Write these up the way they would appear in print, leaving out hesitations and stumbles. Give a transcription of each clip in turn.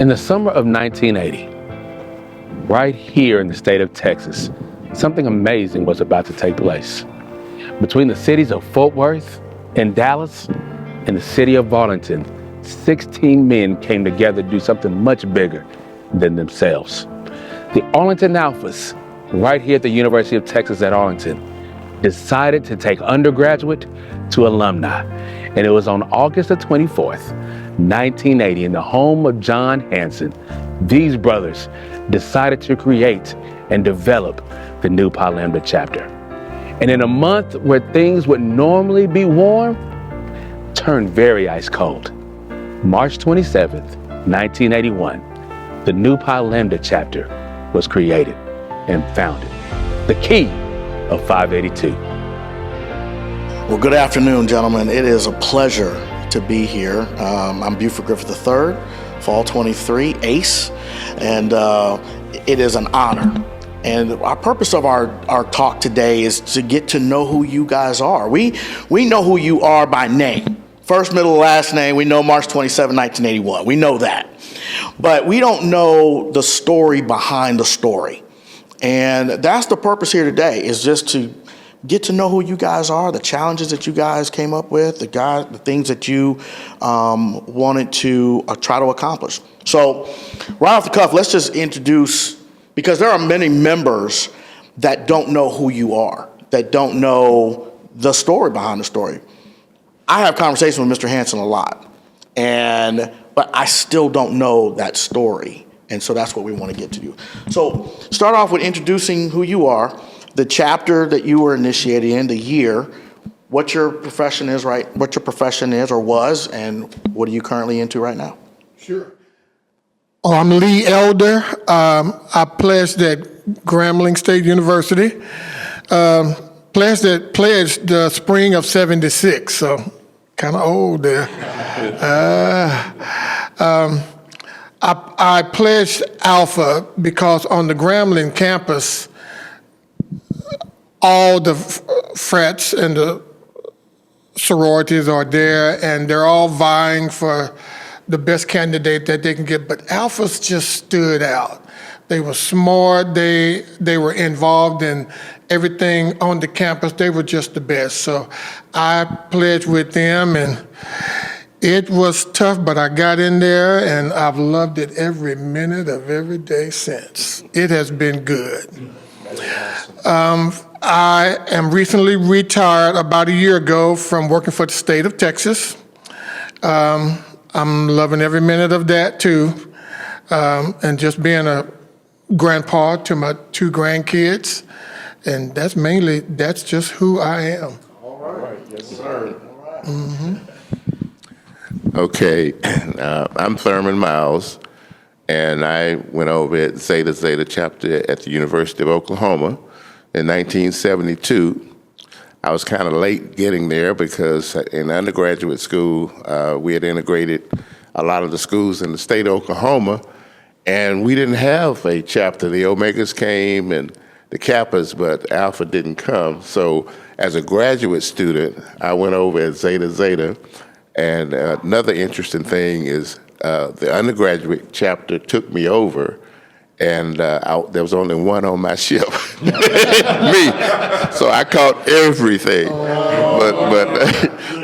In the summer of 1980, right here in the state of Texas, something amazing was about to take place. Between the cities of Fort Worth and Dallas and the city of Arlington, 16 men came together to do something much bigger than themselves. The Arlington Alphas, right here at the University of Texas at Arlington, decided to take undergraduate to alumni. And it was on August the 24th, 1980, in the home of John Hanson, these brothers decided to create and develop the Nu Pi Lambda chapter. And in a month where things would normally be warm, turned very ice cold. March 27th, 1981, the Nu Pi Lambda chapter was created and founded. The key of 582. Well, good afternoon, gentlemen. It is a pleasure to be here. I'm Buford Griffith III, Fall 23, ACE, and it is an honor. And our purpose of our talk today is to get to know who you guys are. We know who you are by name. First, middle, last name. We know March 27, 1981. We know that. But we don't know the story behind the story. And that's the purpose here today, is just to get to know who you guys are, the challenges that you guys came up with, the things that you wanted to try to accomplish. So right off the cuff, let's just introduce, because there are many members that don't know who you are, that don't know the story behind the story. I have conversations with Mr. Hanson a lot, but I still don't know that story. And so that's what we want to get to do. So start off with introducing who you are, the chapter that you were initiated in, the year, what your profession is, or was, and what are you currently into right now? Sure. Oh, I'm Lee Elder. I pledged at Grambling State University. Pledged the spring of '76, so kind of old there. I pledged Alpha because on the Grambling campus, all the frats and the sororities are there, and they're all vying for the best candidate that they can get. But Alphas just stood out. They were smart. They were involved in everything on the campus. They were just the best. So I pledged with them, and it was tough, but I got in there, and I've loved it every minute of every day since. It has been good. I am recently retired about a year ago from working for the state of Texas. I'm loving every minute of that too, and just being a grandpa to my 2 grandkids, and that's just who I am. All right, yes sir. All right. Mm-hmm. Okay, I'm Thurman Miles, and I went over at Zeta chapter at the University of Oklahoma in 1972. I was kind of late getting there because in undergraduate school, we had integrated a lot of the schools in the state of Oklahoma, and we didn't have a chapter. The Omegas came and the Kappas, but Alpha didn't come. So as a graduate student, I went over at Zeta, and another interesting thing is the undergraduate chapter took me over, and there was only one on my ship, me. So I caught everything,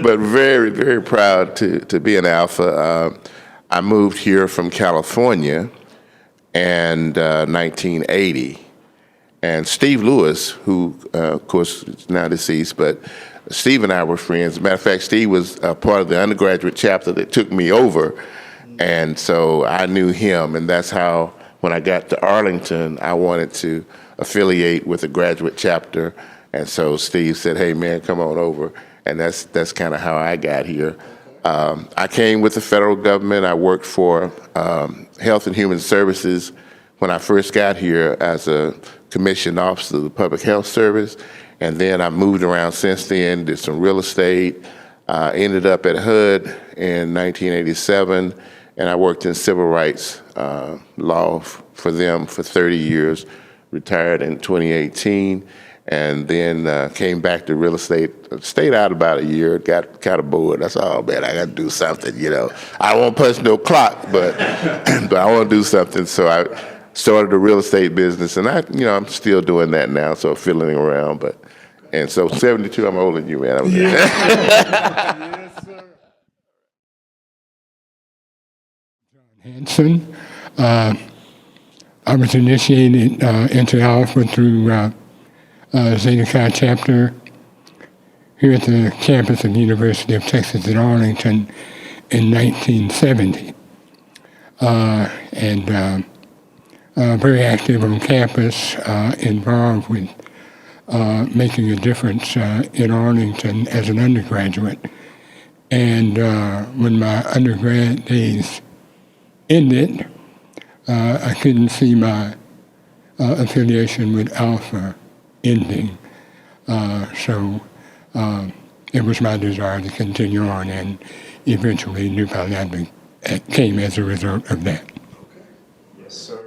but very, very proud to be an Alpha. I moved here from California in 1980, and Steve Lewis, who of course is now deceased, but Steve and I were friends. As a matter of fact, Steve was part of the undergraduate chapter that took me over, and so I knew him, and that's how, when I got to Arlington, I wanted to affiliate with the graduate chapter, and so Steve said, "Hey man, come on over," and that's kind of how I got here. I came with the federal government. I worked for Health and Human Services when I first got here as a commissioned officer of the Public Health Service, and then I moved around since then, did some real estate, ended up at HUD in 1987, and I worked in civil rights law for them for 30 years, retired in 2018, and then came back to real estate. Stayed out about a year, got kind of bored. That's all, man. I got to do something, you know. I won't punch no clock, but but I want to do something. So I started a real estate business, and I'm still doing that now. So fiddling around, and so 72. I'm older than you, man. Yes, sir. Hanson. I was initiated into Alpha through Zeta Chi chapter here at the campus of the University of Texas at Arlington in 1970. Very active on campus, involved with making a difference in Arlington as an undergraduate. And when my undergrad days ended, I couldn't see my affiliation with Alpha ending. So it was my desire to continue on, and eventually New Lambda came as a result of that. Yes, sir.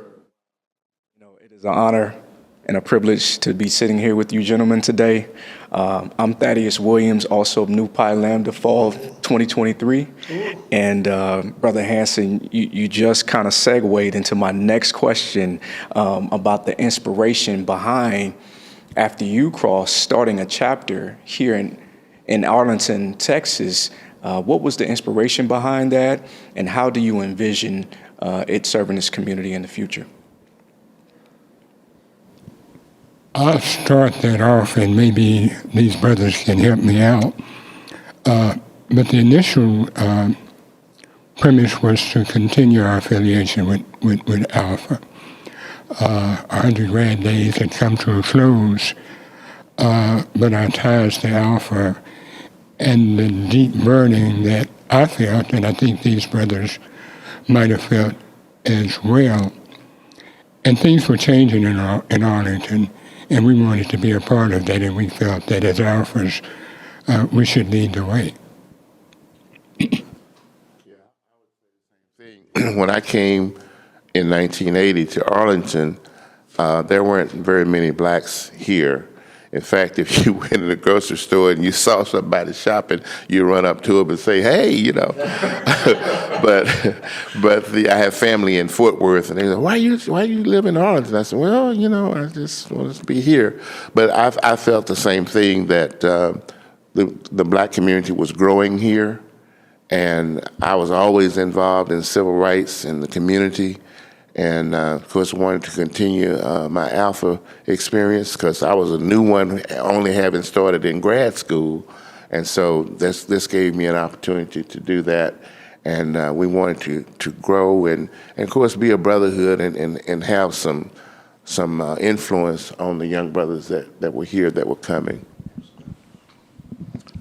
It is an honor and a privilege to be sitting here with you gentlemen today. I'm Thaddeus Williams, also of Nu Pi Lambda Fall 2023. And Brother Hanson, you just kind of segued into my next question about the inspiration behind, after you crossed, starting a chapter here in Arlington, Texas. What was the inspiration behind that, and how do you envision it serving this community in the future? I'll start that off, and maybe these brothers can help me out. But the initial premise was to continue our affiliation with Alpha. Our undergrad days had come to a close, but our ties to Alpha and the deep burning that I felt, and I think these brothers might have felt as well. And things were changing in Arlington, and we wanted to be a part of that, and we felt that as Alphas, we should lead the way. When I came in 1980 to Arlington, there weren't very many blacks here. In fact, if you went in the grocery store and you saw somebody shopping, you run up to them and say, "Hey," but I have family in Fort Worth, and they say, why you live in Arlington? I said, well, I just want to be here. But I felt the same thing, that the black community was growing here, and I was always involved in civil rights in the community. And of course, wanted to continue my Alpha experience, because I was a new one, only having started in grad school, and so this gave me an opportunity to do that. And we wanted to grow and of course be a brotherhood and have some influence on the young brothers that were here, that were coming.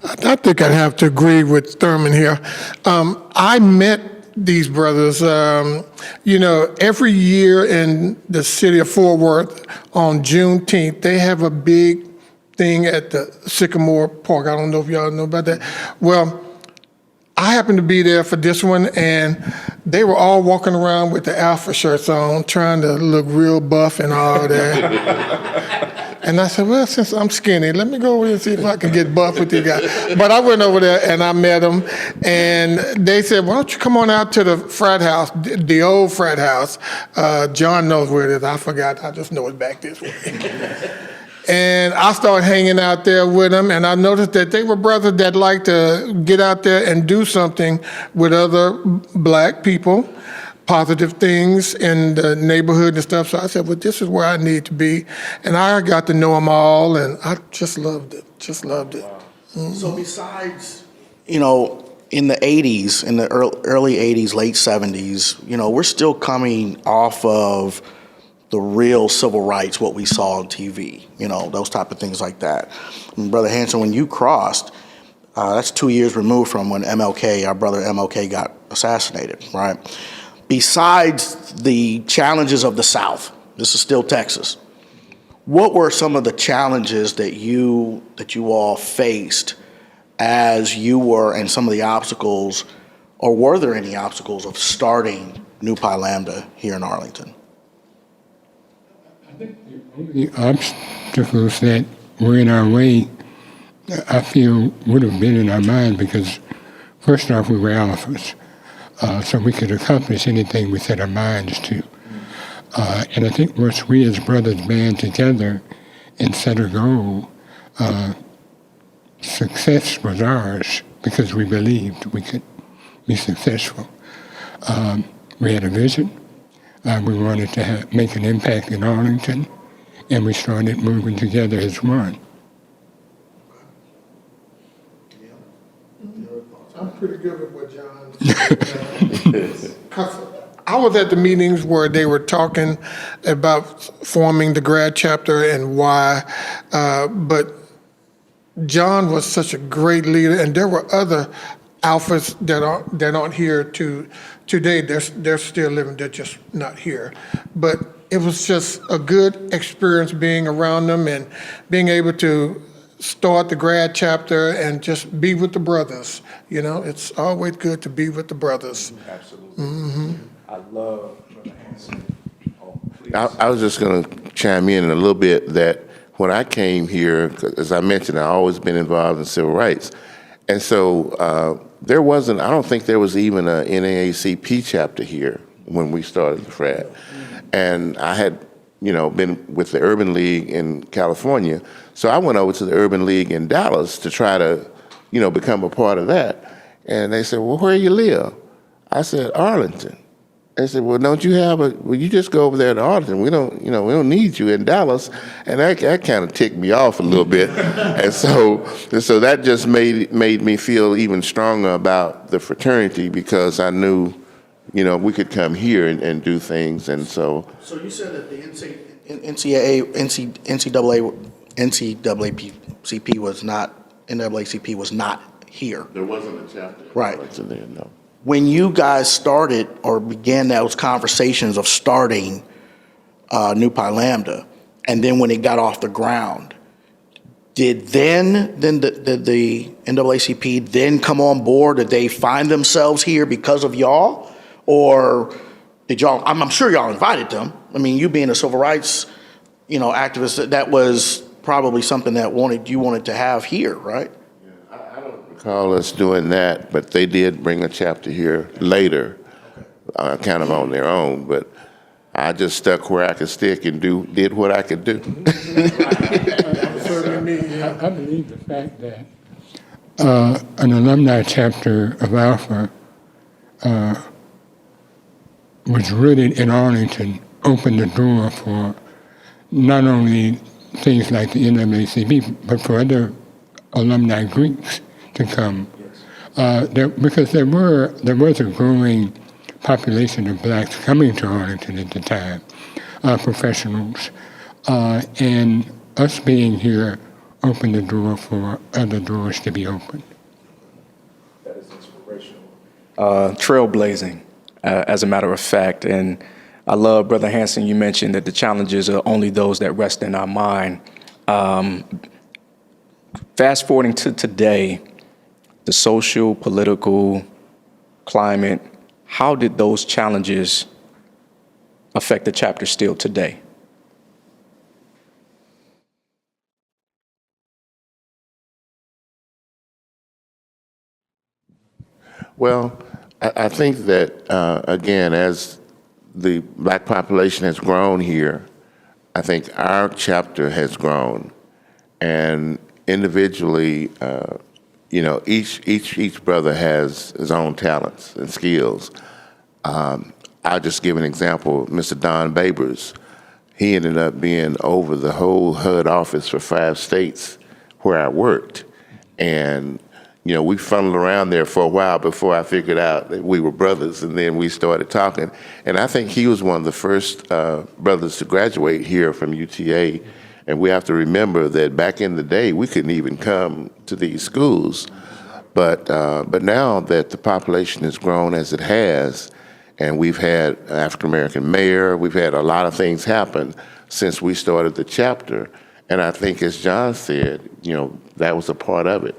I think I'd have to agree with Thurman here. I met these brothers, every year in the city of Fort Worth on Juneteenth, they have a big thing at the Sycamore Park. I don't know if y'all know about that. Well, I happened to be there for this one, and they were all walking around with the Alpha shirts on, trying to look real buff and all that. And I said, well, since I'm skinny, let me go over there and see if I can get buff with you guys. But I went over there and I met them, and they said, why don't you come on out to the frat house, the old frat house. John knows where it is. I forgot. I just know it's back this way. And I started hanging out there with them, and I noticed that they were brothers that liked to get out there and do something with other black people, positive things in the neighborhood and stuff. So I said, well, this is where I need to be. And I got to know them all, and I just loved it, Wow. Mm-hmm. So besides, in the 80s, in the early 80s, late 70s, we're still coming off of the real civil rights, what we saw on TV, those type of things like that. And Brother Hanson, when you crossed, that's 2 years removed from when our brother MLK got assassinated, right? Besides the challenges of the South, this is still Texas, what were some of the challenges that you all faced as you were, and some of the obstacles, or were there any obstacles of starting Nu Pi Lambda here in Arlington? The obstacles that were in our way, I feel would have been in our mind because, first off, we were alphas. So we could accomplish anything we set our minds to. And I think once we as brothers band together and set a goal, success was ours because we believed we could be successful. We had a vision. We wanted to make an impact in Arlington, and we started moving together as one. I'm pretty good with what John said. 'Cause I was at the meetings where they were talking about forming the grad chapter and why, but John was such a great leader, and there were other alphas that aren't here today. They're still living. They're just not here. But it was just a good experience being around them and being able to start the grad chapter and just be with the brothers. You know, it's always good to be with the brothers. Absolutely. Mm-hmm. I love Brother Hanson. Oh, please. I was just going to chime in a little bit that when I came here, 'cause as I mentioned, I've always been involved in civil rights. And so there wasn't, I don't think there was even a NAACP chapter here when we started the frat. And I had, been with the Urban League in California. So I went over to the Urban League in Dallas to try to, become a part of that. And they said, well, where you live? I said, Arlington. They said, well, don't you have you just go over there to Arlington. We don't need you in Dallas. And that kind of ticked me off a little bit. and so that just made me feel even stronger about the fraternity because I knew, we could come here and do things. And so. So you said that the NAACP was not here. There wasn't a chapter. Right. There, no. When you guys started or began those conversations of starting Nu Pi Lambda, and then when it got off the ground, did the NAACP then come on board? Did they find themselves here because of y'all? Or did y'all, I'm sure y'all invited them. I mean, you being a civil rights, activist, that was probably something that you wanted to have here, right? I don't recall us doing that, but they did bring a chapter here later, kind of on their own. But I just stuck where I could stick and did what I could do. I believe the fact that an alumni chapter of Alpha was rooted in Arlington opened the door for not only things like the NAACP, but for other alumni Greeks to come, because there was a growing population of blacks coming to Arlington at the time, professionals, and us being here opened the door for other doors to be opened. That is inspirational. Trailblazing, as a matter of fact, and I love, Brother Hanson, you mentioned that the challenges are only those that rest in our mind. Fast forwarding to today, the social, political climate, how did those challenges affect the chapter still today? Well, I think that, again, as the black population has grown here, I think our chapter has grown. And individually, each brother has his own talents and skills. I'll just give an example. Mr. Don Babers, he ended up being over the whole HUD office for 5 states where I worked. And we funneled around there for a while before I figured out that we were brothers, and then we started talking. And I think he was one of the first brothers to graduate here from UTA. And we have to remember that back in the day, we couldn't even come to these schools. But now that the population has grown as it has, and we've had an African-American mayor, we've had a lot of things happen since we started the chapter. And I think, as John said, that was a part of it.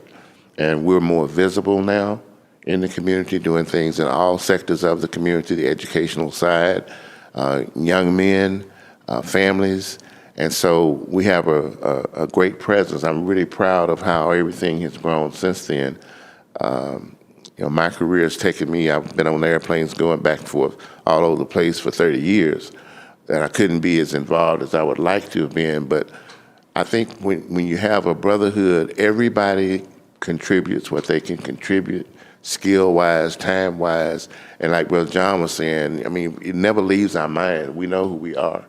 And we're more visible now in the community, doing things in all sectors of the community, the educational side, young men, families. And so we have a great presence. I'm really proud of how everything has grown since then. My career has taken me, I've been on airplanes going back and forth all over the place for 30 years, and I couldn't be as involved as I would like to have been. But I think when you have a brotherhood, everybody contributes what they can contribute, skill-wise, time-wise. And like Brother John was saying, I mean, it never leaves our mind. We know who we are.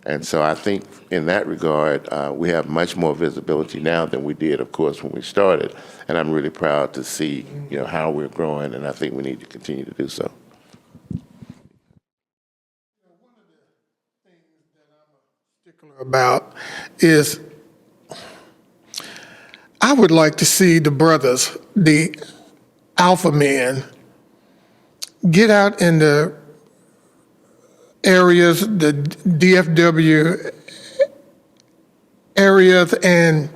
And so I think in that regard, we have much more visibility now than we did, of course, when we started. And I'm really proud to see, how we're growing, and I think we need to continue to do so. One of the things that I'm particular about is I would like to see the brothers, the alpha men, get out in the areas, the DFW areas, and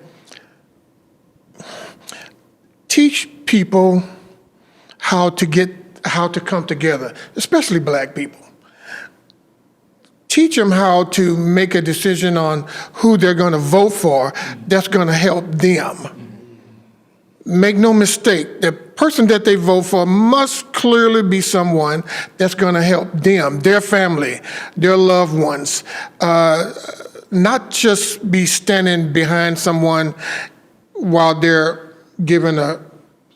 teach people how to come together, especially black people. Teach them how to make a decision on who they're going to vote for that's going to help them. Make no mistake, the person that they vote for must clearly be someone that's going to help them, their family, their loved ones, not just be standing behind someone while they're giving a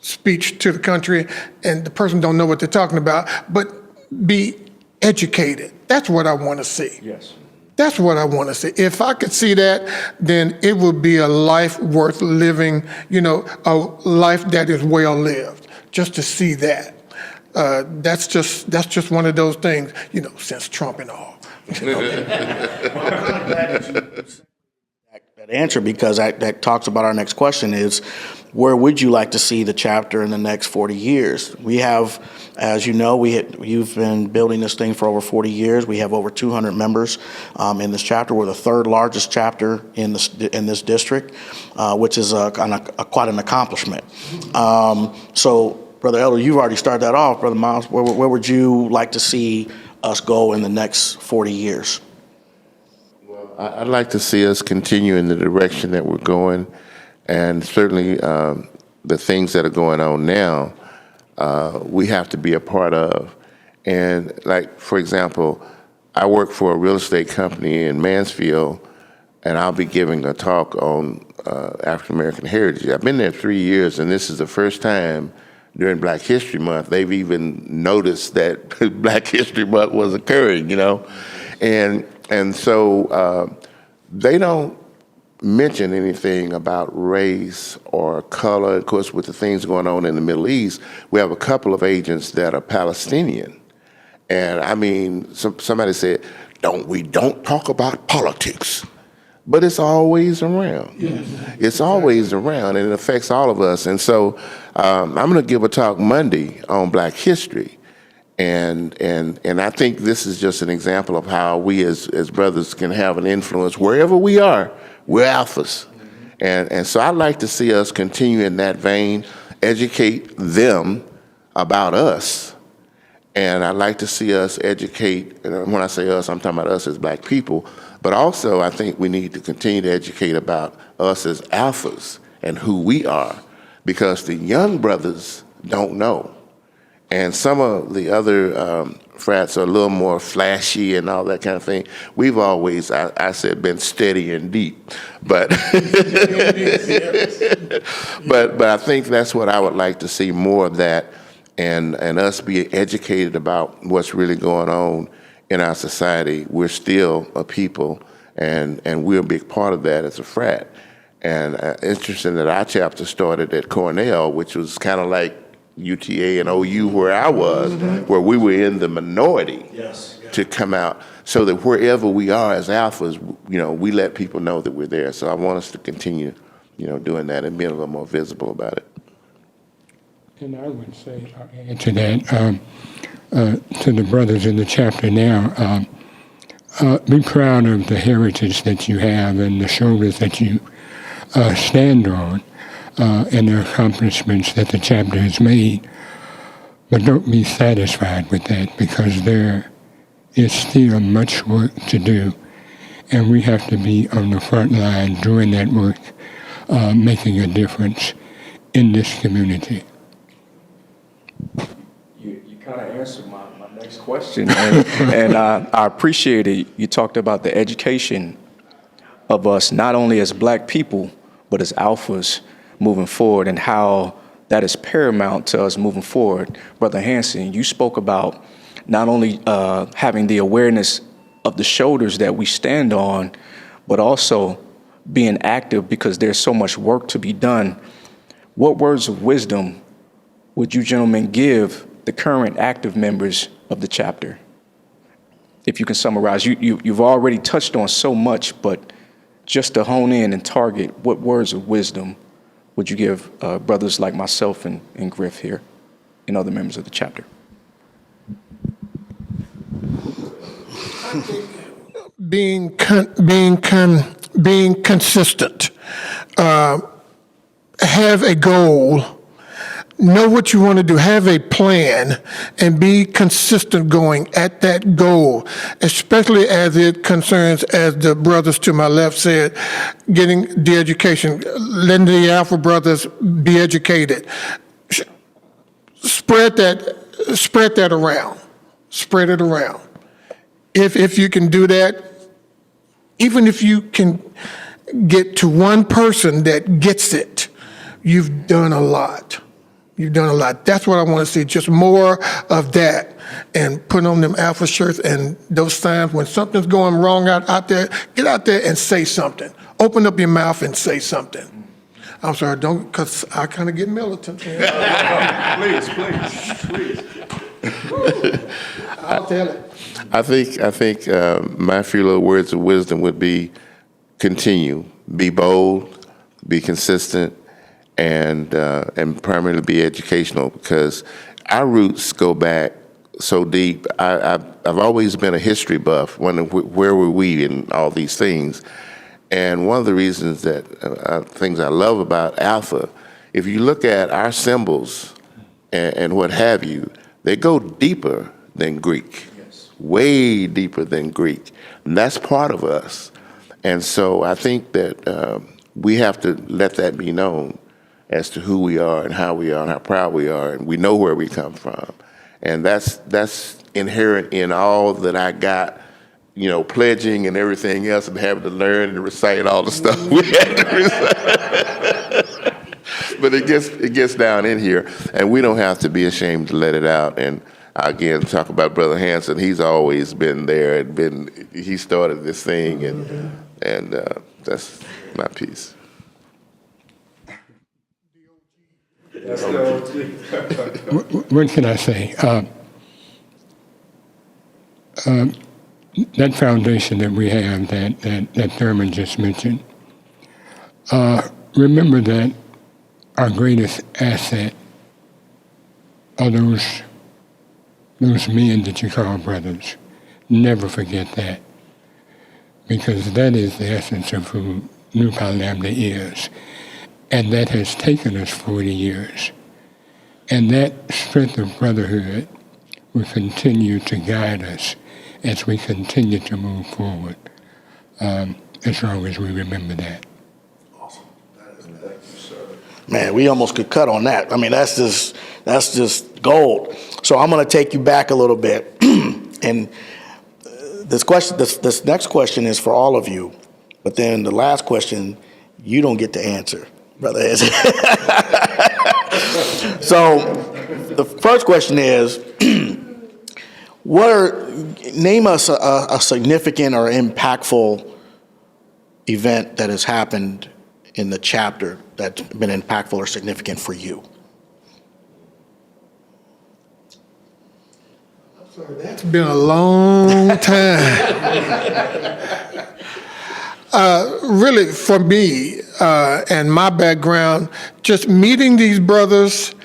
speech to the country and the person don't know what they're talking about, but be educated. That's what I want to see. Yes. That's what I want to see. If I could see that, then it would be a life worth living, a life that is well lived, just to see that. That's just one of those things, since Trump and all. That answer, because that talks about our next question is, where would you like to see the chapter in the next 40 years? We have, as you know, you've been building this thing for over 40 years. We have over 200 members in this chapter. We're the third largest chapter in this district, which is quite an accomplishment. So, Brother Elder, you've already started that off. Brother Miles, where would you like to see us go in the next 40 years? Well, I'd like to see us continue in the direction that we're going. And certainly the things that are going on now, we have to be a part of. And like, for example, I work for a real estate company in Mansfield, and I'll be giving a talk on African American heritage. I've been there 3 years, and this is the first time during Black History Month they've even noticed that Black History Month was occurring, And so they don't mention anything about race or color. Of course, with the things going on in the Middle East, we have a couple of agents that are Palestinian. And I mean, somebody said, we don't talk about politics. But it's always around. Yes. It's always around, and it affects all of us. And so I'm going to give a talk Monday on Black history. And I think this is just an example of how we as brothers can have an influence wherever we are. We're alphas. And so I'd like to see us continue in that vein, educate them about us. And I'd like to see us educate, and when I say us, I'm talking about us as black people, but also I think we need to continue to educate about us as alphas and who we are, because the young brothers don't know. And some of the other frats are a little more flashy and all that kind of thing. We've always, I said, been steady and deep. But but I think that's what I would like to see, more of that, and us be educated about what's really going on in our society. We're still a people, and we're a big part of that as a frat. And interesting that our chapter started at Cornell, which was kind of like UTA and OU where I was, where we were in the minority to come out, so that wherever we are as alphas, we let people know that we're there. So I want us to continue, doing that and being a little more visible about it. And I would say, add to that, to the brothers in the chapter now, be proud of the heritage that you have and the shoulders that you stand on. And the accomplishments that the chapter has made, but don't be satisfied with that, because there is still much work to do, and we have to be on the front line doing that work, making a difference in this community. You kind of answered my next question, and I appreciate it. You talked about the education of us, not only as Black people, but as alphas moving forward, and how that is paramount to us moving forward. Brother Hanson, you spoke about not only having the awareness of the shoulders that we stand on, but also being active because there's so much work to be done. What words of wisdom would you gentlemen give the current active members of the chapter? If you can summarize, you've already touched on so much, but just to hone in and target, what words of wisdom would you give brothers like myself and Griff here and other members of the chapter? Being consistent, have a goal, know what you want to do, have a plan, and be consistent going at that goal, especially as it concerns, as the brothers to my left said, getting the education, letting the Alpha brothers be educated. Spread that around. Spread it around. If you can do that, even if you can get to one person that gets it, you've done a lot. You've done a lot. That's what I want to see, just more of that, and put on them Alpha shirts and those times when something's going wrong out there, get out there and say something. Open up your mouth and say something. I'm sorry, don't, because I kind of get militant. Please. I'll tell it. I think my few little words of wisdom would be continue, be bold, be consistent, and primarily be educational, because our roots go back so deep. I've always been a history buff, wondering where were we in all these things. And one of the reasons that things I love about Alpha, if you look at our symbols and what have you, they go deeper than Greek. Way deeper than Greek. And that's part of us. And so I think that we have to let that be known as to who we are and how proud we are, and we know where we come from. And that's inherent in all that I got, pledging and everything else, and having to learn and recite all the stuff we had to recite. But it gets down in here, and we don't have to be ashamed to let it out. And again, talk about Brother Hanson. He's always been there and he started this thing, and that's my piece. What can I say? That foundation that we have, that Thurman just mentioned, remember that our greatest asset are those men that you call brothers. Never forget that, because that is the essence of who Nu Pi Lambda is. And that has taken us 40 years. And that strength of brotherhood will continue to guide us as we continue to move forward, as long as we remember that. Awesome. Thank you, sir. Man, we almost could cut on that. I mean, that's just gold. So I'm going to take you back a little bit. And this next question is for all of you. But then the last question, you don't get to answer, Brother Ed. So the first question is, name us a significant or impactful event that has happened in the chapter that's been impactful or significant for you. That's been a long time. Really, for me and my background, just meeting these brothers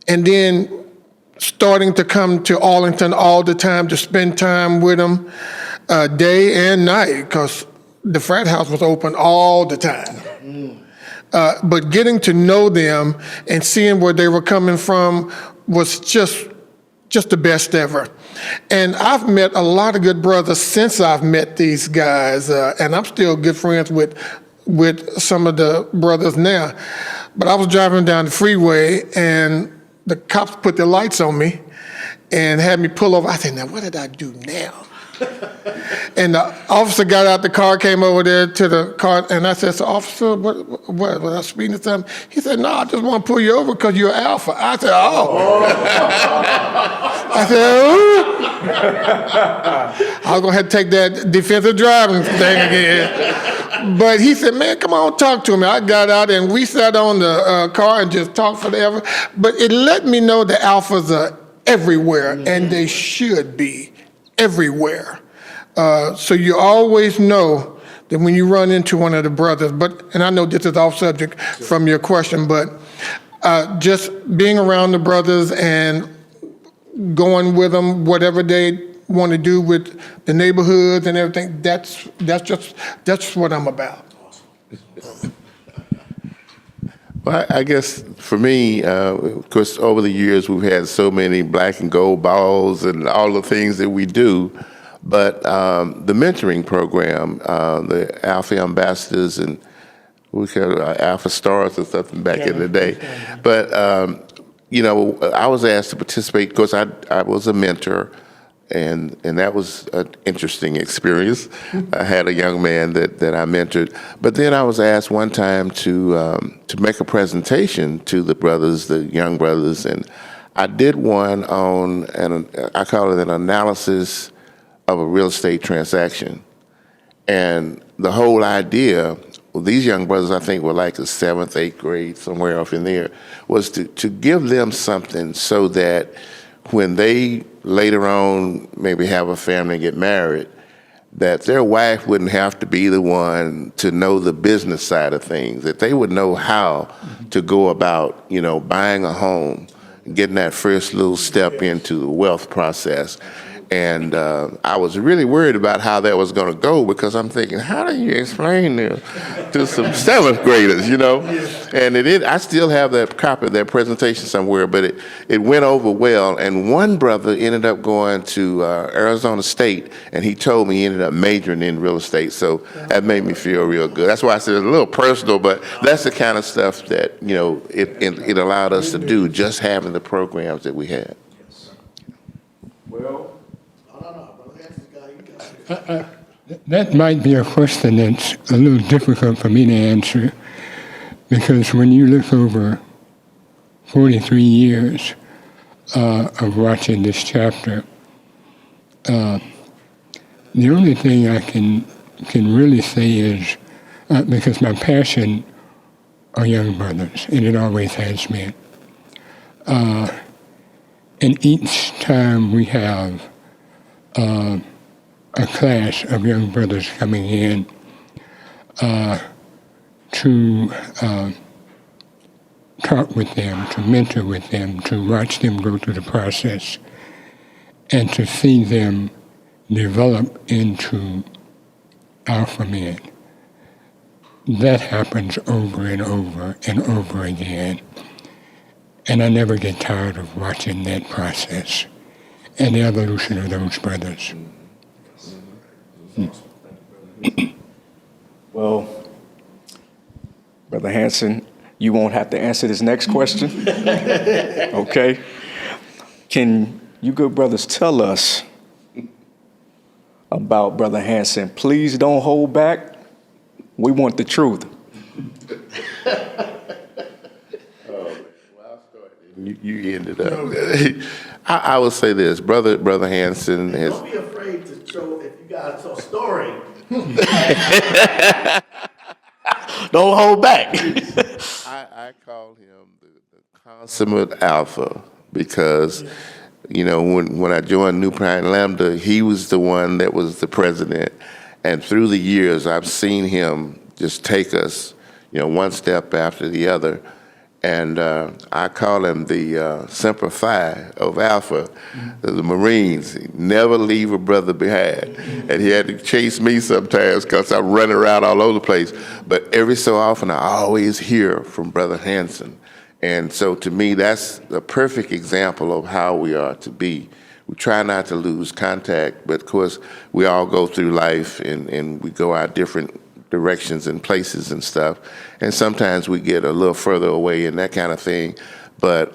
and then starting to come to Arlington all the time to spend time with them day and night, because the frat house was open all the time. But getting to know them and seeing where they were coming from was just just the best ever. And I've met a lot of good brothers since I've met these guys, and I'm still good friends with some of the brothers now. But I was driving down the freeway, and the cops put their lights on me and had me pull over. I said, now what did I do now? And the officer got out the car, came over there to the car, and I said, so officer, what was I speeding or something? He said, no, I just want to pull you over because you're alpha. I said, oh. I said, oh. I was going to have to take that defensive driving thing again. But he said, man, come on, talk to me. I got out, and we sat on the car and just talked forever. But it let me know the alphas are everywhere, and they should be everywhere. So you always know that when you run into one of the brothers, and I know this is off subject from your question, but just being around the brothers and going with them, whatever they want to do with the neighborhoods and everything, that's what I'm about. Well, I guess for me, of course, over the years, we've had so many black and gold balls and all the things that we do. But the mentoring program, the Alpha Ambassadors, and we call Alpha Stars or something back in the day. But, I was asked to participate because I was a mentor. And that was an interesting experience. I had a young man that I mentored, but then I was asked one time to make a presentation to the brothers, the young brothers, and I did one on I call it an analysis of a real estate transaction. And the whole idea, well, these young brothers, I think, were like the 7th, 8th grade, somewhere off in there, was to give them something so that when they later on maybe have a family and get married, that their wife wouldn't have to be the one to know the business side of things, that they would know how to go about, buying a home, getting that first little step into the wealth process. And I was really worried about how that was going to go because I'm thinking, how do you explain this to some 7th graders, And I still have that copy of that presentation somewhere, but it went over well. And one brother ended up going to Arizona State, and he told me he ended up majoring in real estate. So that made me feel real good. That's why I said it's a little personal, but that's the kind of stuff that, it allowed us to do, just having the programs that we had. Well, that might be a question that's a little difficult for me to answer, because when you look over 43 years of watching this chapter, the only thing I can really say is, because my passion are young brothers, and it always has been. And each time we have a class of young brothers coming in to talk with them, to mentor with them, to watch them go through the process, and to see them develop into alpha men. That happens over and over and over again. And I never get tired of watching that process and the evolution of those brothers. Well, Brother Hanson, you won't have to answer this next question. Okay? Can you good brothers tell us about Brother Hanson? Please don't hold back. We want the truth. You ended up. I will say this, Brother Hanson has. Don't be afraid to show if you got a story. Don't hold back. I call him the consummate alpha because, when I joined New Prime Lambda, he was the one that was the president, and through the years, I've seen him just take us, one step after the other. And I call him the Semper Fi of Alpha, the Marines. He never leave a brother behind. And he had to chase me sometimes because I'm running around all over the place. But every so often, I always hear from Brother Hanson. And so to me, that's the perfect example of how we are to be. We try not to lose contact, but of course, we all go through life and we go our different directions and places and stuff. And sometimes we get a little further away and that kind of thing. But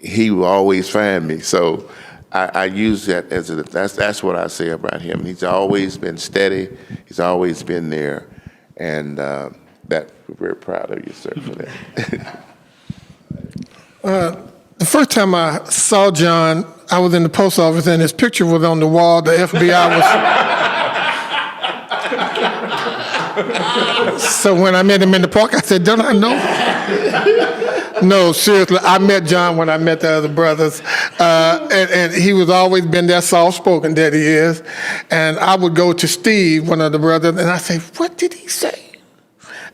he will always find me. So I use that as that's what I say about him. He's always been steady. He's always been there. And that we're very proud of you, sir, for that. The first time I saw John, I was in the post office and his picture was on the wall. The FBI was. So when I met him in the park, I said, don't I know? No, seriously, I met John when I met the other brothers. And he was always been that soft-spoken that he is. And I would go to Steve, one of the brothers, and I say, what did he say?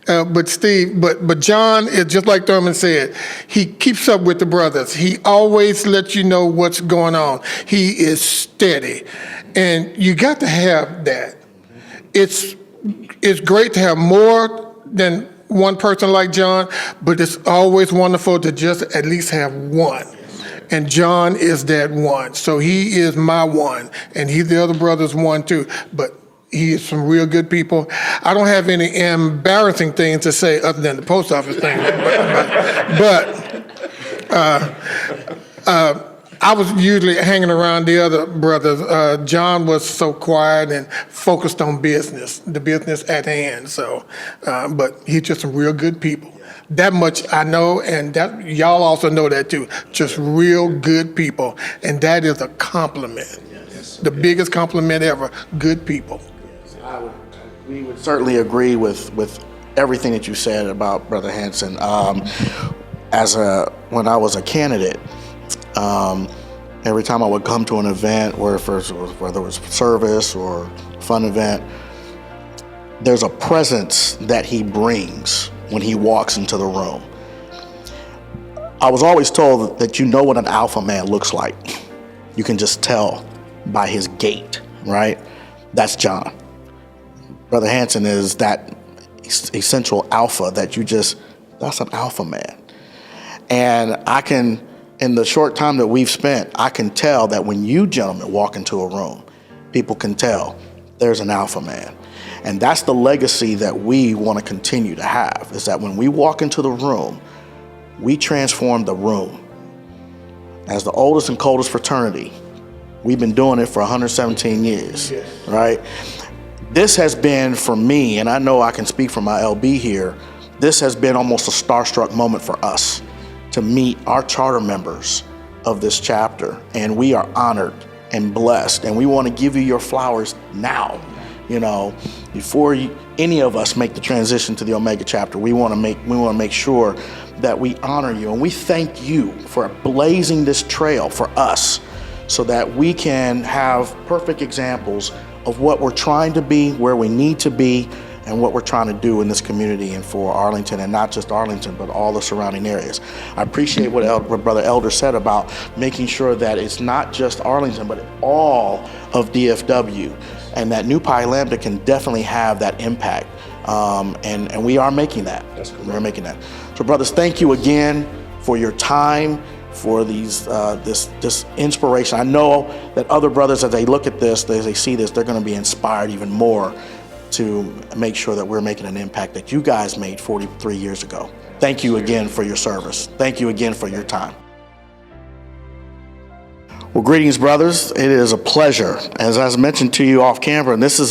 But John is just like Thurman said. He keeps up with the brothers. He always lets you know what's going on. He is steady, and you got to have that. It's great to have more than one person like John, but it's always wonderful to just at least have one. And John is that one. So he is my one, and he's the other brother's one too. But he is some real good people. I don't have any embarrassing things to say other than the post office thing. I was usually hanging around the other brothers. John was so quiet and focused on business, the business at hand. So, but he's just some real good people. That much I know, and that y'all also know that too. Just real good people, and that is a compliment. The biggest compliment ever. Good people. We would certainly agree with everything that you said about Brother Hanson. When I was a candidate, every time I would come to an event, whether it was service or fun event, there's a presence that he brings when he walks into the room. I was always told that you know what an alpha man looks like. You can just tell by his gait, right? That's John. Brother Hanson is that essential alpha that that's an alpha man. And in the short time that we've spent, I can tell that when you gentlemen walk into a room, people can tell there's an alpha man. And that's the legacy that we want to continue to have, is that when we walk into the room, we transform the room. As the oldest and coldest fraternity, we've been doing it for 117 years, right? This has been, for me, and I know I can speak for my LB here, this has been almost a starstruck moment for us to meet our charter members of this chapter. And we are honored and blessed, and we want to give you your flowers now. You know, before any of us make the transition to the Omega chapter, we want to make sure that we honor you, and we thank you for blazing this trail for us so that we can have perfect examples of what we're trying to be, where we need to be, and what we're trying to do in this community and for Arlington, and not just Arlington, but all the surrounding areas. I appreciate what Brother Elder said about making sure that it's not just Arlington, but all of DFW, and that New Pi Lambda can definitely have that impact. And we are making that. We're making that. So brothers, thank you again for your time, for these this inspiration. I know that other brothers, as they look at this, as they see this, they're going to be inspired even more to make sure that we're making an impact that you guys made 43 years ago. Thank you again for your service. Thank you again for your time. Well, greetings, brothers. It is a pleasure. As I mentioned to you off camera, and this is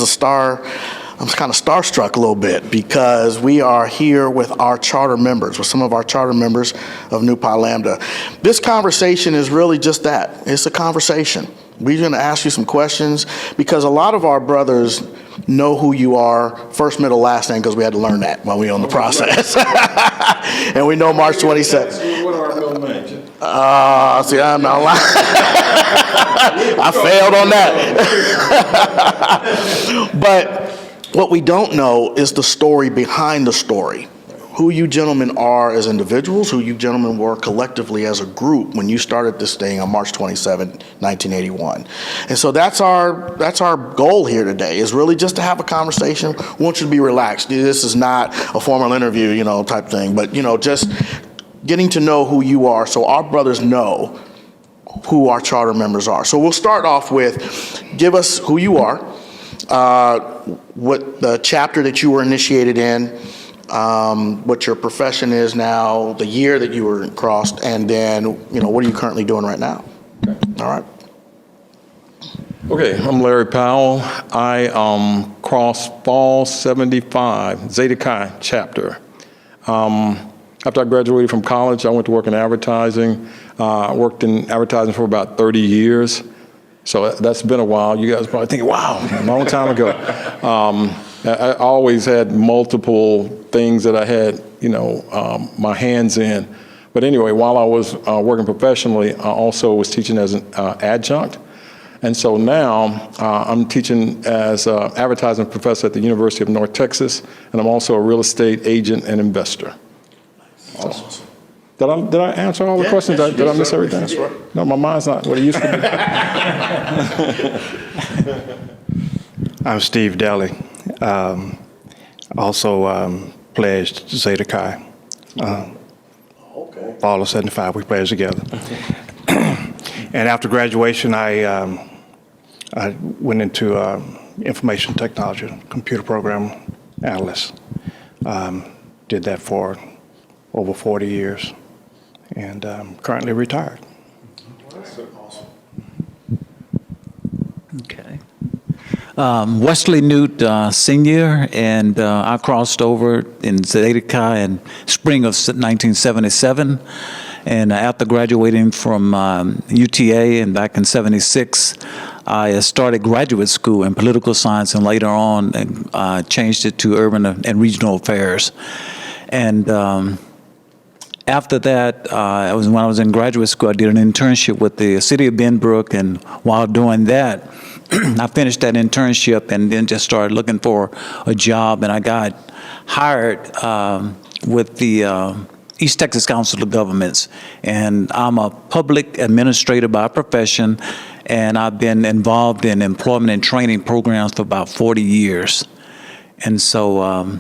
I'm kind of starstruck a little bit because we are here with our charter members, with some of our charter members of New Pi Lambda. This conversation is really just that. It's a conversation. We're going to ask you some questions because a lot of our brothers know who you are, first, middle, last name, because we had to learn that while we were on the process. And we know March 27th. What are our middle names? See, I'm not lying. I failed on that. But what we don't know is the story behind the story. Who you gentlemen are as individuals, who you gentlemen were collectively as a group when you started this thing on March 27, 1981. And so that's our goal here today, is really just to have a conversation. We want you to be relaxed. This is not a formal interview, type thing, but, just getting to know who you are so our brothers know who our charter members are. So we'll start off with, give us who you are, what the chapter that you were initiated in, what your profession is now, the year that you were crossed, and then, what are you currently doing right now? All right. Okay, I'm Larry Powell. I crossed Fall 75, Zeta Chi chapter. After I graduated from college, I went to work in advertising. I worked in advertising for about 30 years. So that's been a while. You guys probably thinking, wow, a long time ago. I always had multiple things that I had, my hands in. But anyway, while I was working professionally, I also was teaching as an adjunct. And so now I'm teaching as an advertising professor at the University of North Texas, and I'm also a real estate agent and investor. Awesome. So, did I answer all the questions? Did I miss everything? Yes, right. No, my mind's not what it used to be. I'm Steve Daly. Also pledged Zeta Chi. Okay. Fall of 75, we pledged together. And after graduation, I went into information technology, computer program analyst. Did that for over 40 years, and currently retired. Awesome. Okay. Wesley Newt, senior, and I crossed over in Zeta Chi in spring of 1977. And after graduating from UTA and back in '76, I started graduate school in political science, and later on changed it to urban and regional affairs. And after that, when I was in graduate school, I did an internship with the city of Benbrook, and while doing that, I finished that internship and then just started looking for a job, and I got hired with the East Texas Council of Governments, and I'm a public administrator by profession, and I've been involved in employment and training programs for about 40 years. And so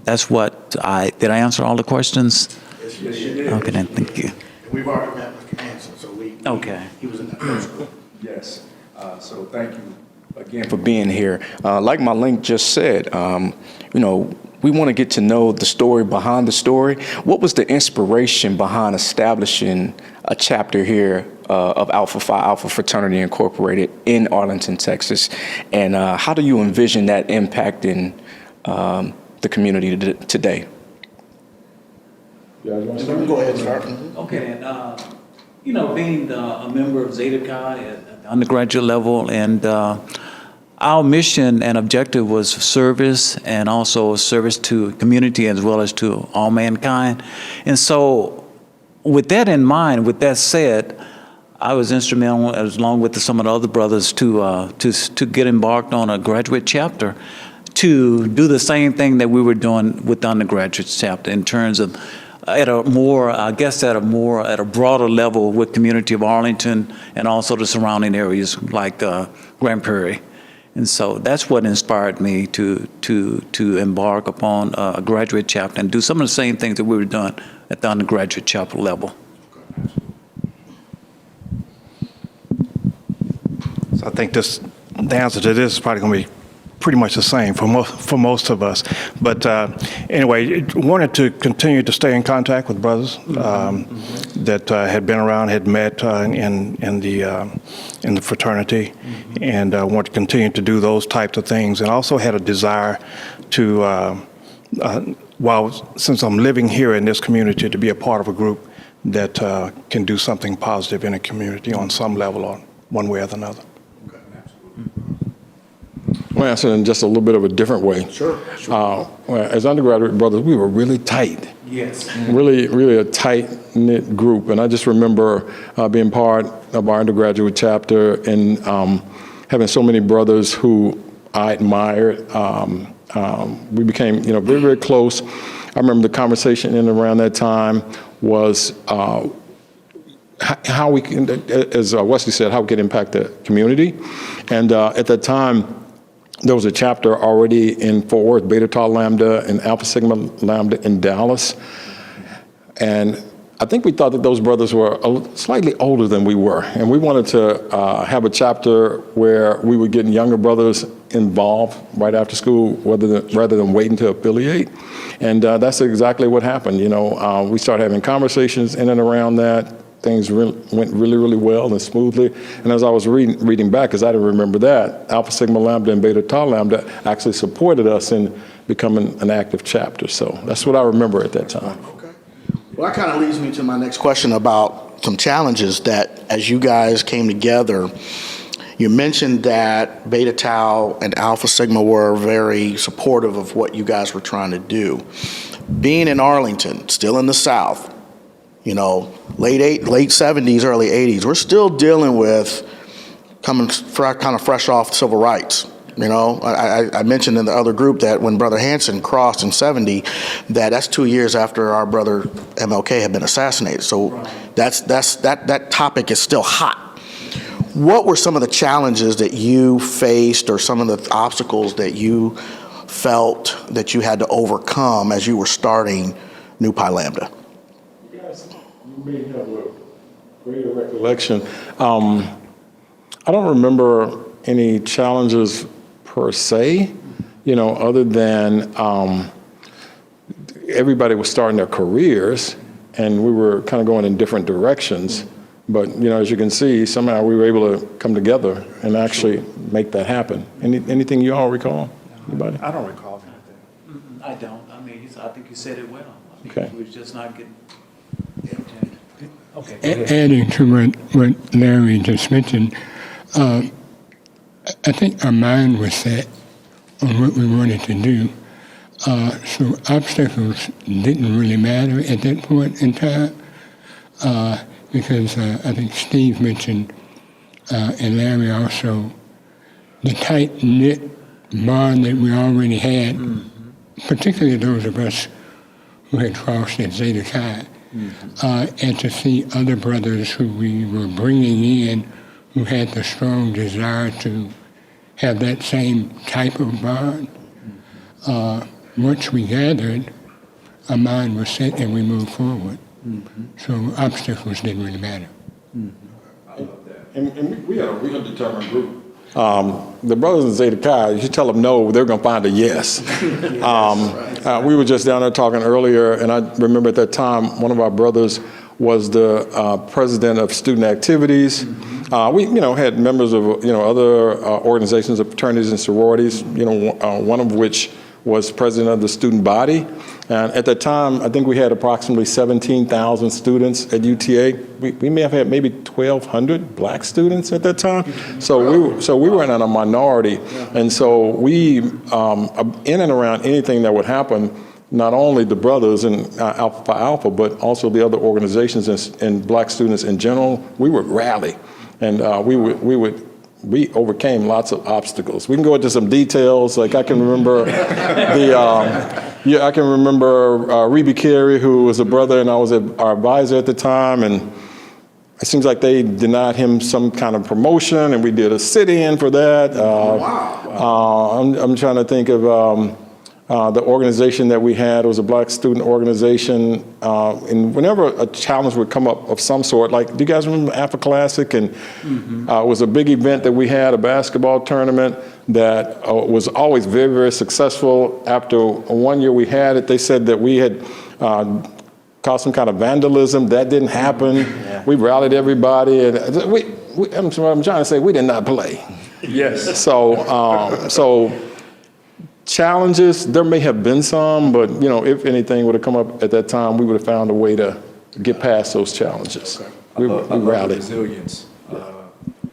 that's what did I answer all the questions? Yes, you did. Okay, then, thank you. We've already met Mr. Hanson, so Okay. he was in that first group. Yes. So thank you again for being here. Like my link just said, we want to get to know the story behind the story. What was the inspiration behind establishing a chapter here of Alpha Phi Alpha Fraternity Incorporated in Arlington, Texas? And how do you envision that impacting the community today? Go ahead and start. Okay, and being a member of Zeta Chi at the undergraduate level, and our mission and objective was service, and also service to community as well as to all mankind. And so with that in mind, with that said, I was instrumental, along with some of the other brothers, to get embarked on a graduate chapter to do the same thing that we were doing with the undergraduate chapter in terms of at a broader level with community of Arlington and also the surrounding areas like Grand Prairie. And so that's what inspired me to embark upon a graduate chapter and do some of the same things that we were doing at the undergraduate chapter level. So I think the answer to this is probably going to be pretty much the same for most of us. But anyway, wanted to continue to stay in contact with brothers that had been around, had met in the fraternity, and want to continue to do those types of things. And also had a desire to, since I'm living here in this community, to be a part of a group that can do something positive in a community on some level, or one way or another. I'll answer in just a little bit of a different way. Sure. As undergraduate brothers, we were really tight. Yes. Really, really a tight-knit group. And I just remember being part of our undergraduate chapter and having so many brothers who I admired. We became, very, very close. I remember the conversation in and around that time was how we can, as Wesley said, how we could impact the community. And at that time, there was a chapter already in Fort Worth, Beta Tau Lambda and Alpha Sigma Lambda in Dallas. And I think we thought that those brothers were slightly older than we were, and we wanted to have a chapter where we were getting younger brothers involved right after school, rather than waiting to affiliate. And that's exactly what happened. We started having conversations in and around that. Things went really, really well and smoothly. And as I was reading back, because I didn't remember that, Alpha Sigma Lambda and Beta Tau Lambda actually supported us in becoming an active chapter. So that's what I remember at that time. Okay. Well, that kind of leads me to my next question about some challenges that, as you guys came together, you mentioned that Beta Tau and Alpha Sigma were very supportive of what you guys were trying to do. Being in Arlington, still in the South, late 70s, early 80s, we're still dealing with kind of fresh off civil rights. I mentioned in the other group that when Brother Hanson crossed in 70, that's 2 years after our brother MLK had been assassinated. So that topic is still hot. What were some of the challenges that you faced, or some of the obstacles that you felt that you had to overcome as you were starting Nu Pi Lambda? You may have a greater recollection. I don't remember any challenges per se, other than everybody was starting their careers, and we were kind of going in different directions. But, as you can see, somehow we were able to come together and actually make that happen. Anything you all recall? Anybody? I don't recall anything. I don't. I think you said it well. Okay. We was just not getting. Okay. Adding to what Larry just mentioned, I think our mind was set on what we wanted to do. So obstacles didn't really matter at that point in time, because I think Steve mentioned, and Larry also, the tight-knit bond that we already had, particularly those of us who had crossed at Zeta Chi, and to see other brothers who we were bringing in who had the strong desire to have that same type of bond. Once we gathered, our mind was set and we moved forward. So obstacles didn't really matter. And we had a real determined group. The brothers in Zeta Chi, you tell them no, they're going to find a yes. We were just down there talking earlier, and I remember at that time, one of our brothers was the president of student activities. We, had members of, other organizations of fraternities and sororities, one of which was president of the student body. And at that time, I think we had approximately 17,000 students at UTA. We may have had maybe 1,200 black students at that time. So we were in a minority. And so we, in and around anything that would happen, not only the brothers in Alpha Phi Alpha, but also the other organizations and black students in general, we would rally. And we overcame lots of obstacles. We can go into some details. Like I can remember Reby Carey, who was a brother, and I was our advisor at the time, and it seems like they denied him some kind of promotion, and we did a sit-in for that. I'm trying to think of the organization that we had. It was a black student organization, and whenever a challenge would come up of some sort, like, do you guys remember Alpha Classic? And it was a big event that we had, a basketball tournament that was always very, very successful. After 1 year we had it, they said that we had caused some kind of vandalism. That didn't happen. Yeah. We rallied everybody, and I'm trying to say, we did not play. Yes. So challenges, there may have been some, but if anything would have come up at that time, we would have found a way to get past those challenges. Okay. We rallied. The resilience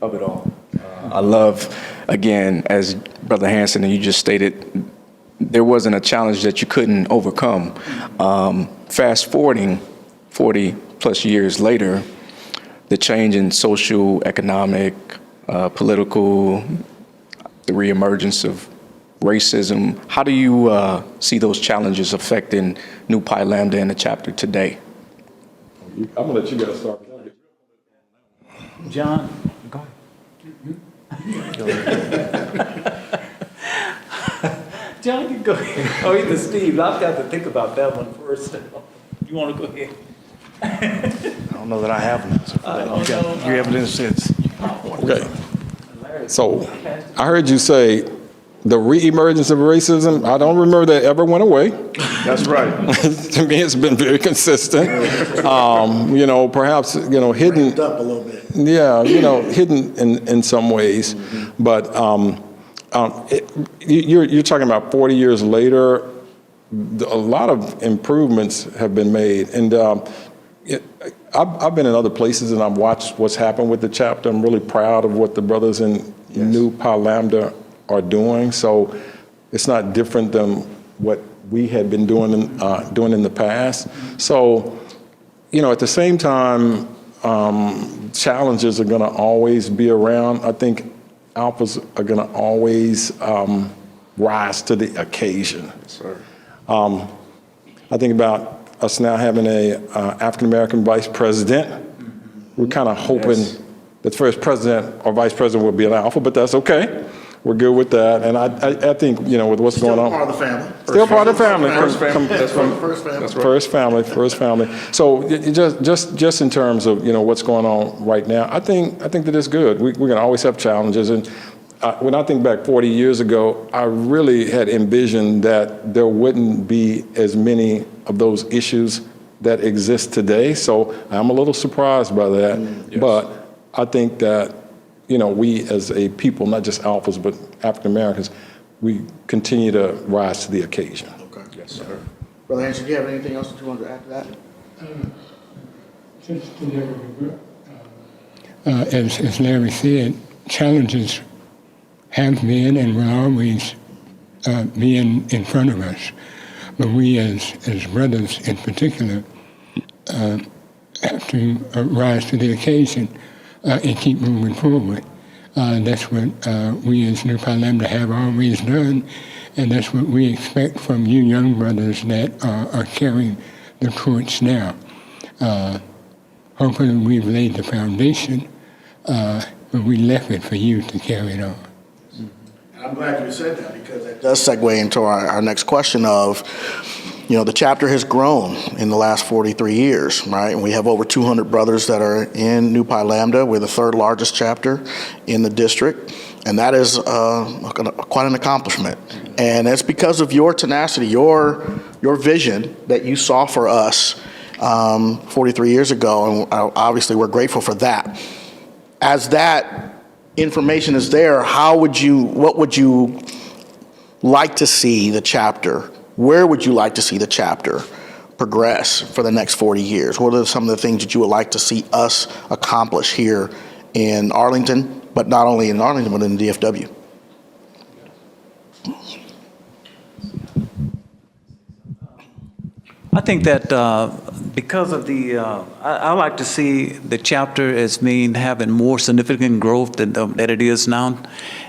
of it all. I love, again, as Brother Hanson and you just stated, there wasn't a challenge that you couldn't overcome. Fast forwarding 40 plus years later, the change in social, economic, political, the reemergence of racism. How do you see those challenges affecting Nu Pi Lambda and the chapter today? I'm going to let you guys start. John, go ahead. John, you go ahead. Oh, either Steve. I've got to think about that one first. You want to go ahead? I don't know that I have an answer for that. You evidence says. Okay. So I heard you say the reemergence of racism. I don't remember that ever went away. That's right. To me, it's been very consistent. Perhaps, hidden. Up a little bit. Yeah, hidden in some ways. But you're talking about 40 years later, a lot of improvements have been made. And I've been in other places and I've watched what's happened with the chapter. I'm really proud of what the brothers in New Pi Lambda are doing. So it's not different than what we had been doing in the past. So, at the same time, challenges are going to always be around. I think alphas are going to always rise to the occasion. Yes, sir. I think about us now having a African-American vice president. We're kind of hoping that first president or vice president will be an alpha, but that's okay. We're good with that. And I think, with what's going on. Still part of the family. Still part of the family. First family. That's from First family. That's right. First family. So just in terms of, what's going on right now, I think that it's good. We're going to always have challenges. And when I think back 40 years ago, I really had envisioned that there wouldn't be as many of those issues that exist today. So I'm a little surprised by that. Yes. But I think that, we as a people, not just alphas, but African Americans, we continue to rise to the occasion. Okay. Yes, sir. Brother Hanson, do you have anything else that you wanted to add to that? Just to as Larry said, challenges have been and will always be in front of us. But we as brothers in particular have to rise to the occasion and keep moving forward. That's what we as New Pi Lambda have always done, and that's what we expect from you young brothers that are carrying the torch now. Hopefully we've laid the foundation, but we left it for you to carry it on. And I'm glad you said that because it does segue into our next question of, the chapter has grown in the last 43 years, right? And we have over 200 brothers that are in New Pi Lambda. We're the third largest chapter in the district, and that is quite an accomplishment. And it's because of your tenacity, your vision that you saw for us 43 years ago, and obviously we're grateful for that. As that information is there, what would you like to see the chapter? Where would you like to see the chapter progress for the next 40 years? What are some of the things that you would like to see us accomplish here in Arlington, but not only in Arlington, but in the DFW? I think that because of I like to see the chapter as having more significant growth that it is now,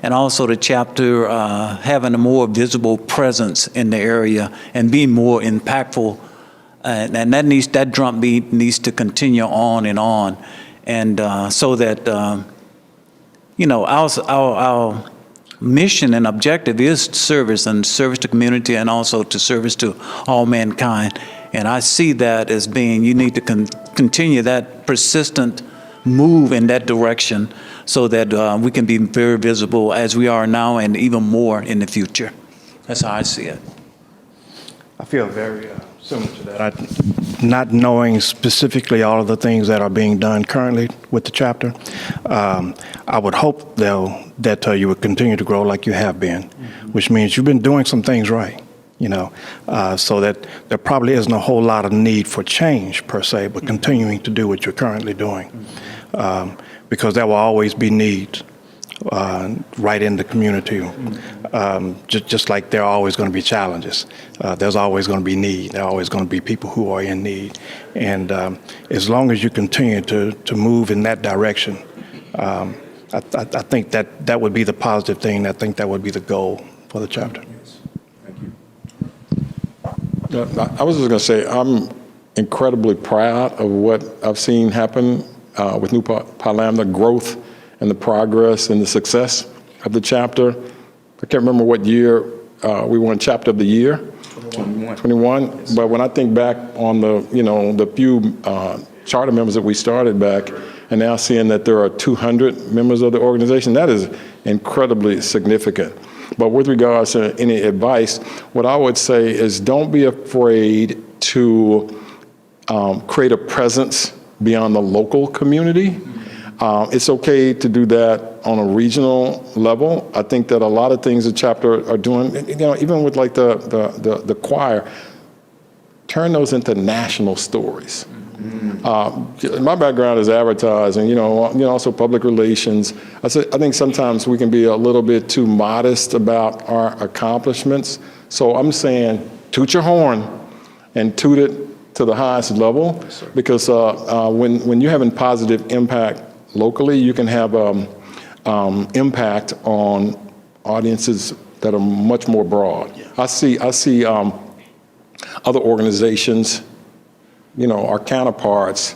and also the chapter having a more visible presence in the area and being more impactful, and that drumbeat needs to continue on, and so that our mission and objective is service to community and also to service to all mankind. And I see that as being, you need to continue that persistent move in that direction so that we can be very visible as we are now and even more in the future. That's how I see it. I feel very similar to that. Not knowing specifically all of the things that are being done currently with the chapter, I would hope, though, that you would continue to grow like you have been, which means you've been doing some things right, so that there probably isn't a whole lot of need for change per se, but continuing to do what you're currently doing, because there will always be needs right in the community. Just like there are always going to be challenges. There's always going to be need. There are always going to be people who are in need. And as long as you continue to move in that direction, I think that would be the positive thing. I think that would be the goal for the chapter. I was just going to say, I'm incredibly proud of what I've seen happen with New Pi Lambda, growth and the progress and the success of the chapter. I can't remember what year we won Chapter of the Year. 21. But when I think back on the few charter members that we started back, and now seeing that there are 200 members of the organization, that is incredibly significant. But with regards to any advice, what I would say is don't be afraid to create a presence beyond the local community. It's okay to do that on a regional level. I think that a lot of things the chapter are doing, even with like the choir, turn those into national stories. My background is advertising, also public relations. I think sometimes we can be a little bit too modest about our accomplishments. So I'm saying toot your horn and toot it to the highest level, because when you're having positive impact locally, you can have impact on audiences that are much more broad. Yeah. I see other organizations, our counterparts,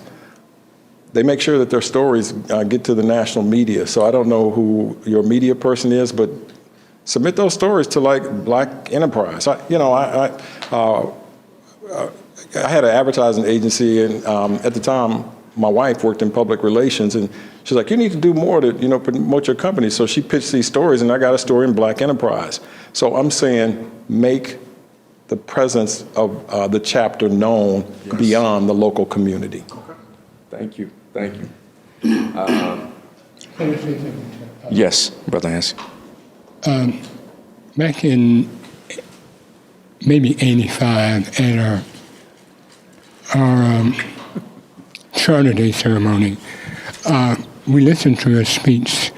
they make sure that their stories get to the national media. So I don't know who your media person is, but submit those stories to like Black Enterprise. I had an advertising agency, and at the time, my wife worked in public relations, and she's like, you need to do more to, promote your company. So she pitched these stories, and I got a story in Black Enterprise. So I'm saying make the presence of the chapter known beyond the local community. Okay. Thank you. Yes, Brother Hanson. Back in maybe 85 at our Charter Day ceremony, we listened to a speech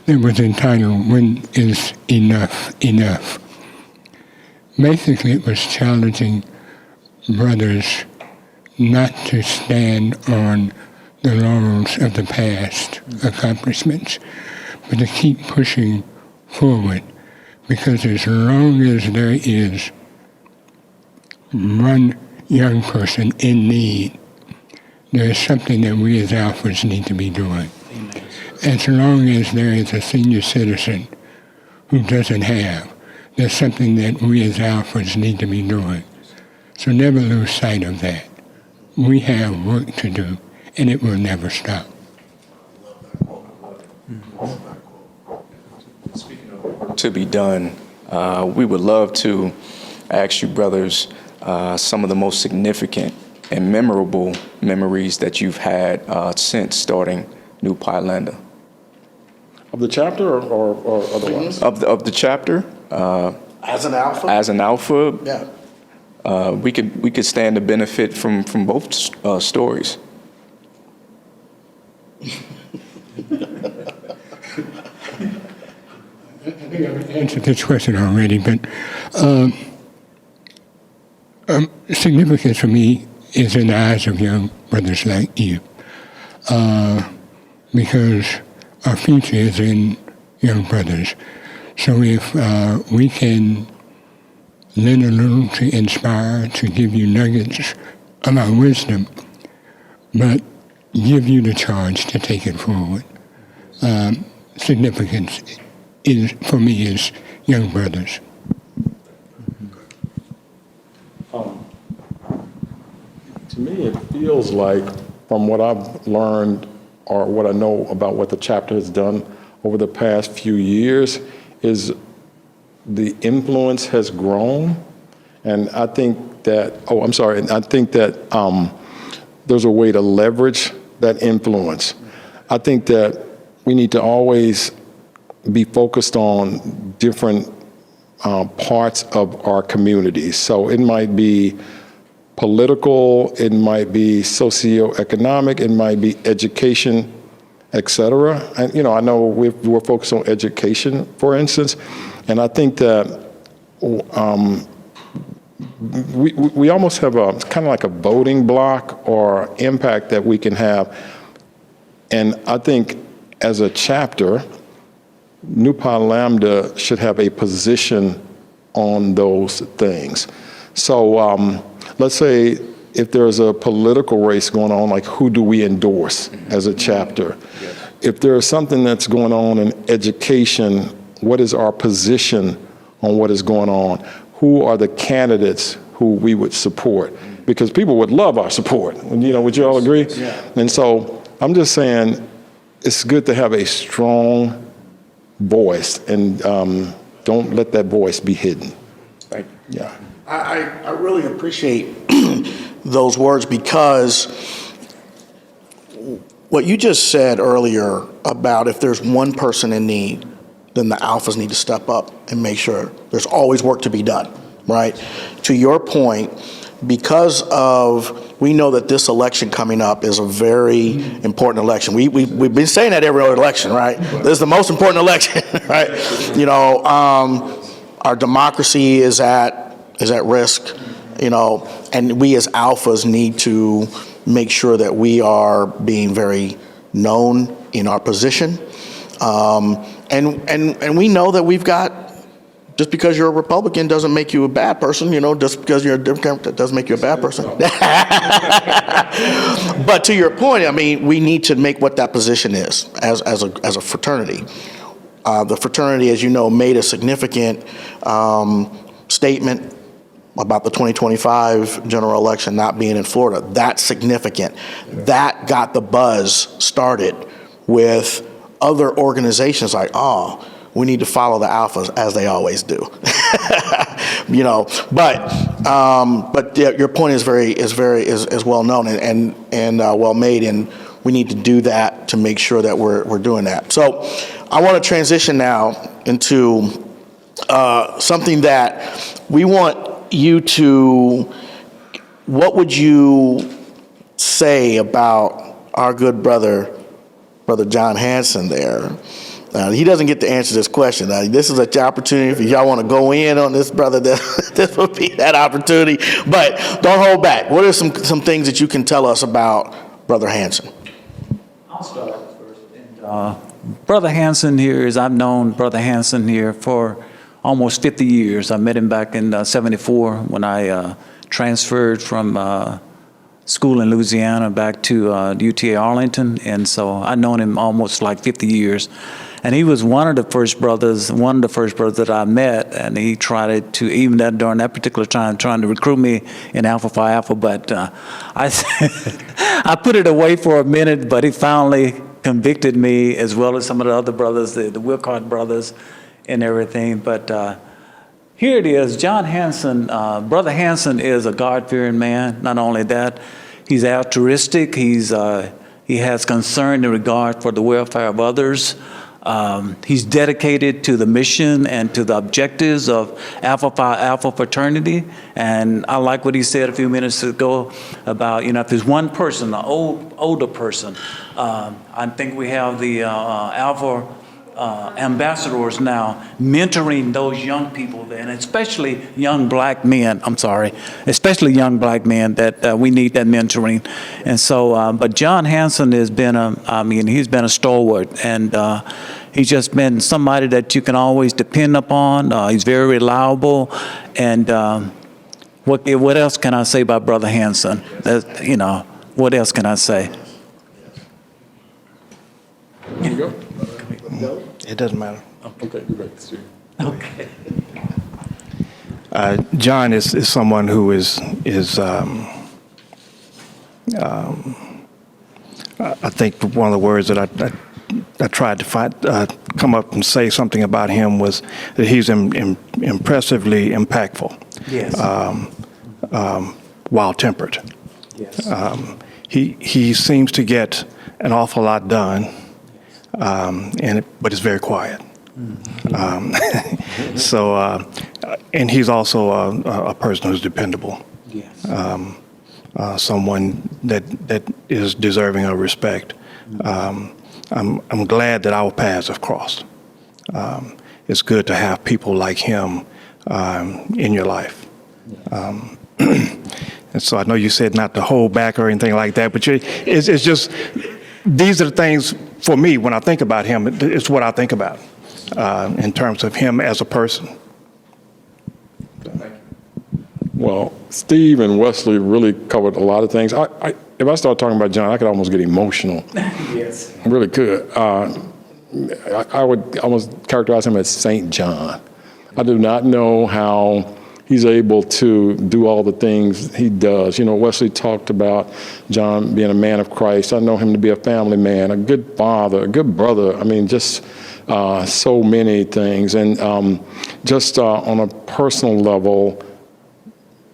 that was entitled, "When is Enough Enough?" Basically, it was challenging brothers not to stand on the laurels of the past accomplishments, but to keep pushing forward, because as long as there is one young person in need, there is something that we as alphas need to be doing. Amen. As long as there is a senior citizen who doesn't have, there's something that we as alphas need to be doing. So never lose sight of that. We have work to do, and it will never stop. Speaking of work to be done, we would love to ask you, brothers, some of the most significant and memorable memories that you've had since starting New Pi Lambda. Of the chapter or otherwise? Of the chapter. As an alpha? As an alpha. Yeah. We could stand to benefit from both stories. I think I've answered this question already, but significance for me is in the eyes of young brothers like you, because our future is in young brothers. So if we can lend a little to inspire, to give you nuggets of our wisdom, but give you the charge to take it forward. Significance is, for me, is young brothers. To me, it feels like, from what I've learned or what I know about what the chapter has done over the past few years, is the influence has grown. And I think that, I think that there's a way to leverage that influence. I think that we need to always be focused on different parts of our communities. So it might be political, it might be socioeconomic, it might be education, et cetera. And, I know we're focused on education, for instance, and I think that we almost have a kind of like a voting block or impact that we can have. And I think as a chapter, New Pi Lambda should have a position on those things. So let's say if there's a political race going on, like who do we endorse as a chapter? Yes. If there's something that's going on in education, what is our position on what is going on? Who are the candidates who we would support, because people would love our support. Would you all agree? Yeah. And so I'm just saying it's good to have a strong voice, and don't let that voice be hidden. Right. Yeah. I really appreciate those words, because what you just said earlier about if there's one person in need, then the alphas need to step up and make sure there's always work to be done, right? To your point, because we know that this election coming up is a very important election. We've been saying that every other election, right? This is the most important election, right? Our democracy is at risk, and we as alphas need to make sure that we are being very known in our position. And we know that we've got, just because you're a Republican doesn't make you a bad person, just because you're a Democrat, that doesn't make you a bad person. But to your point, I mean, we need to make what that position is as a fraternity. The fraternity, as you know, made a significant statement about the 2025 general election not being in Florida. That's significant. That got the buzz started with other organizations like, we need to follow the alphas, as they always do. But your point is very well known and well made, and we need to do that to make sure that we're doing that. So I want to transition now into something that we want you to. What would you say about our good brother John Hanson there? He doesn't get to answer this question. This is an opportunity if y'all want to go in on this, brother. This would be that opportunity. But don't hold back. What are some things that you can tell us about Brother Hanson? I'll start first. Brother Hanson here I've known Brother Hanson here for almost 50 years. I met him back in '74 when I transferred from school in Louisiana back to UTA Arlington, and so I've known him almost like 50 years. And he was one of the first brothers that I met, and he tried to, even that during that particular time, trying to recruit me in Alpha Phi Alpha, but I put it away for a minute, but he finally convicted me, as well as some of the other brothers, the Wilcott brothers and everything. But here it is, John Hanson, Brother Hanson is a God-fearing man. Not only that, he's altruistic. He has concern and regard for the welfare of others. He's dedicated to the mission and to the objectives of Alpha Phi Alpha fraternity. And I like what he said a few minutes ago about, if there's one person, an older person, I think we have the Alpha ambassadors now mentoring those young people, and especially young black men, that we need that mentoring. And so, but John Hanson has been he's been a stalwart, and he's just been somebody that you can always depend upon. He's very reliable, and what else can I say about Brother Hanson? What else can I say? Here you go. It doesn't matter. Okay, great. Okay. John is someone who is I think one of the words that I tried to come up and say something about him was that he's impressively impactful. Yes. Wild-tempered. Yes. He seems to get an awful lot done, but it's very quiet. Mm-hmm. And he's also a person who's dependable. Yes. Someone that is deserving of respect. I'm glad that our paths have crossed. It's good to have people like him in your life. And so I know you said not to hold back or anything like that, but it's just, these are the things for me when I think about him. It's what I think about in terms of him as a person. Well, Steve and Wesley really covered a lot of things. If I start talking about John, I could almost get emotional. Yes. I really could. I would almost characterize him as Saint John. I do not know how he's able to do all the things he does. You know, Wesley talked about John being a man of Christ. I know him to be a family man, a good father, a good brother. I mean, just so many things. And just on a personal level,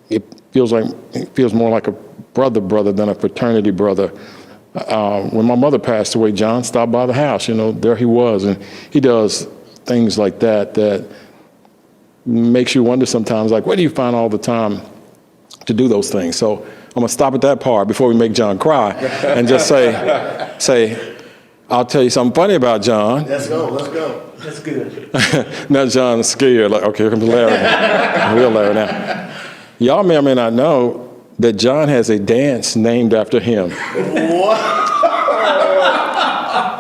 it feels more like a brother than a fraternity brother. When my mother passed away, John stopped by the house, you know, there he was. And he does things like that makes you wonder sometimes, like, where do you find all the time to do those things? So I'm gonna stop at that part before we make John cry and just say, I'll tell you something funny about John. Let's go. That's good. Now John's scared, like, okay, here comes Larry. Real Larry now. Y'all may or may not know that John has a dance named after him. What?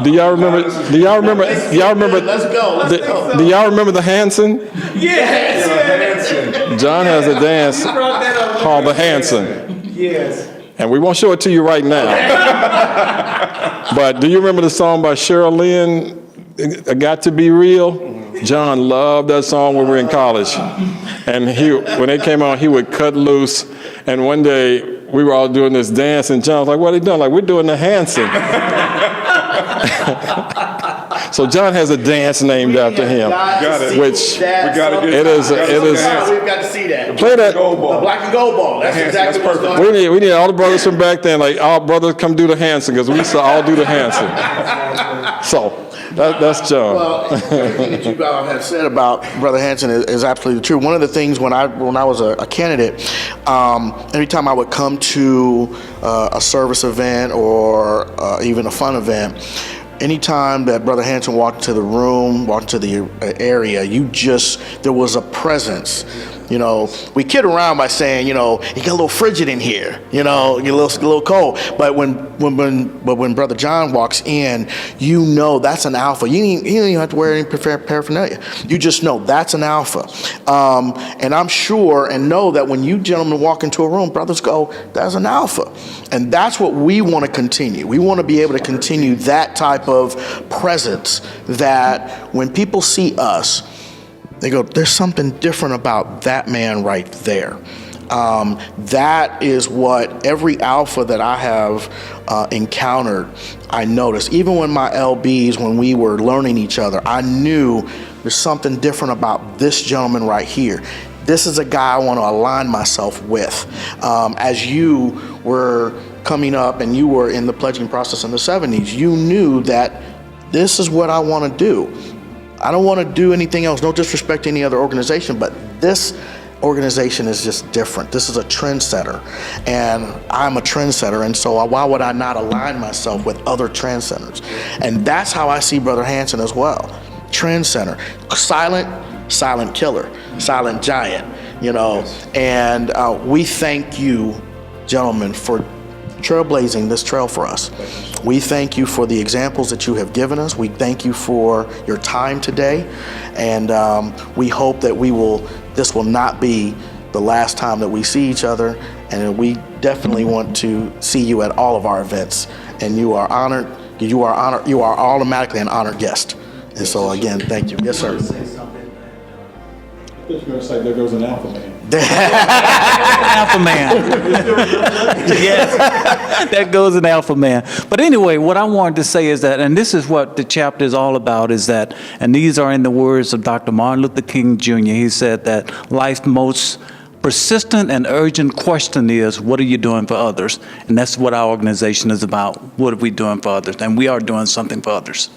Do y'all remember? Let's go. Do y'all remember the Hanson? Yes. John has a dance called the Hanson. Yes. And we won't show it to you right now. But do you remember the song by Cheryl Lynn, I Got to Be Real? John loved that song when we were in college. And when it came on, he would cut loose. And one day we were all doing this dance, and John was like, what are they doing? Like, we're doing the Hanson. So John has a dance named after him, which we've got to see that. Play that. The black and gold ball. That's exactly what's going on. We need all the brothers from back then, like, all brothers come do the Hanson, because we used to all do the Hanson. So that's John. Well, everything that you have said about Brother Hanson is absolutely true. One of the things when I was a candidate, every time I would come to a service event or even a fun event, anytime that Brother Hanson walked into the room, walked into the area, there was a presence. You know, we kid around by saying, you know, you got a little frigid in here, you know, you're a little cold. But when Brother John walks in, you know that's an alpha. You don't even have to wear any paraphernalia. You just know that's an alpha. And I'm sure and know that when you gentlemen walk into a room, brothers go, that's an alpha. And that's what we want to continue. We want to be able to continue that type of presence that when people see us, they go, there's something different about that man right there. That is what every alpha that I have encountered, I noticed. Even when my LBs, when we were learning each other, I knew there's something different about this gentleman right here. This is a guy I want to align myself with. As you were coming up and you were in the pledging process in the 70s, you knew that this is what I want to do. I don't want to do anything else, no disrespect to any other organization, but this organization is just different. This is a trendsetter, and I'm a trendsetter, and so why would I not align myself with other trendsetters? And that's how I see Brother Hanson as well. Trendsetter, silent killer, silent giant, you know. And we thank you, gentlemen, for trailblazing this trail for us. We thank you for the examples that you have given us. We thank you for your time today, and we hope that this will not be the last time that we see each other, and we definitely want to see you at all of our events. And you are honored. You are automatically an honored guest. And so again, thank you. Yes, sir. I was going to say, there goes an alpha man. Alpha man. Yes, that goes an alpha man. But anyway, what I wanted to say is that, and this is what the chapter is all about, is that, and these are in the words of Dr. Martin Luther King Jr. He said that life's most persistent and urgent question is, what are you doing for others? And that's what our organization is about. What are we doing for others? And we are doing something for others.